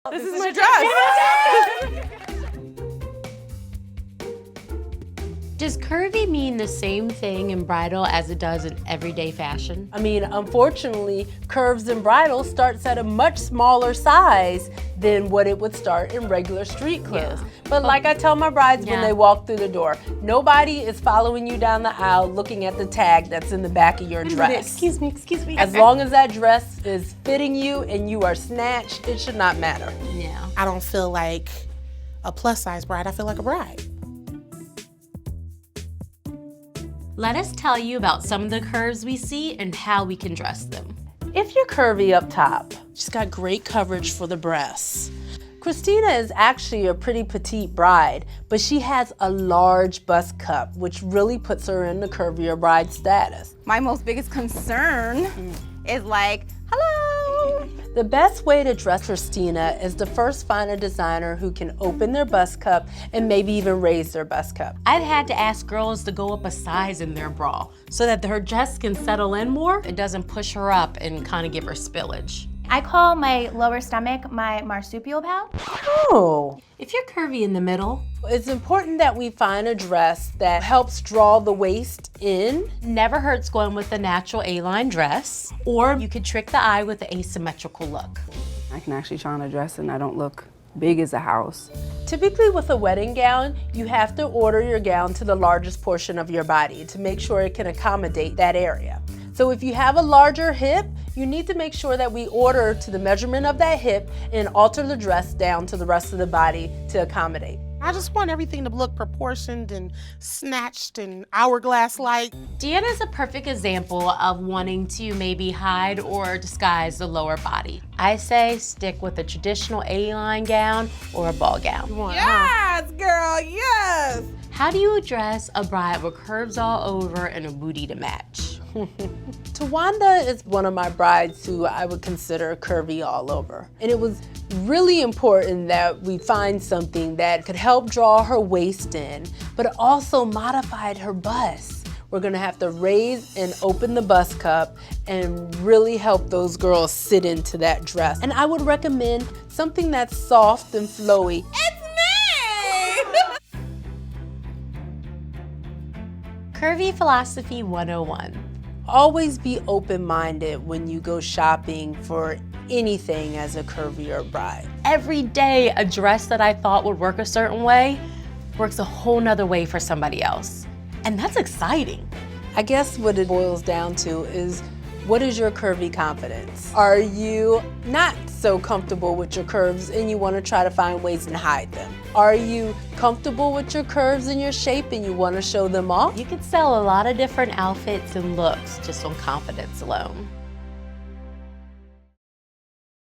This is my dress. Does curvy mean the same thing in bridal as it does in everyday fashion? I mean, unfortunately, curves in bridal starts at a much smaller size than what it would start in regular street clothes. Yeah. But like I tell my brides when Yeah. they walk through the door, nobody is following you down the aisle looking at the tag that's in the back of your dress. Excuse me. As long as that dress is fitting you and you are snatched, it should not matter. Yeah. I don't feel like a plus size bride, I feel like a bride. Let us tell you about some of the curves we see and how we can dress them. If you're curvy up top, She's got great coverage for the breasts. Christina is actually a pretty petite bride, but she has a large bust cup, which really puts her in the curvier bride status. My most biggest concern is like, hello. The best way to dress Christina is to first find a designer who can open their bust cup and maybe even raise their bust cup. I've had to ask girls to go up a size in their bra so that her dress can settle in more. It doesn't push her up and kind of give her spillage. I call my lower stomach my marsupial pal. Oh. If you're curvy in the middle, It's important that we find a dress that helps draw the waist in. never hurts going with a natural A-line dress, or you could trick the eye with an asymmetrical look. I can actually try on a dress and I don't look big as a house. Typically with a wedding gown, you have to order your gown to the largest portion of your body to make sure it can accommodate that area. So if you have a larger hip, you need to make sure that we order to the measurement of that hip and alter the dress down to the rest of the body to accommodate. I just want everything to look proportioned and snatched and hourglass-like. Deanna is a perfect example of wanting to maybe hide or disguise the lower body. I say stick with a traditional A-line gown or a ball gown. Yes, girl, yes! How do you dress a bride with curves all over and a booty to match? Tawanda is one of my brides who I would consider curvy all over. And it was really important that we find something that could help draw her waist in, but also modified her bust. We're gonna have to raise and open the bust cup and really help those girls sit into that dress. And I would recommend something that's soft and flowy. Curvy Philosophy 101. Always be open-minded when you go shopping for anything as a curvier bride. Every day, a dress that I thought would work a certain way works a whole nother way for somebody else. And that's exciting. I guess what it boils down to is, what is your curvy confidence? Are you not so comfortable with your curves and you want to try to find ways to hide them? Are you comfortable with your curves and your shape and you want to show them off? You could sell a lot of different outfits and looks just on confidence alone.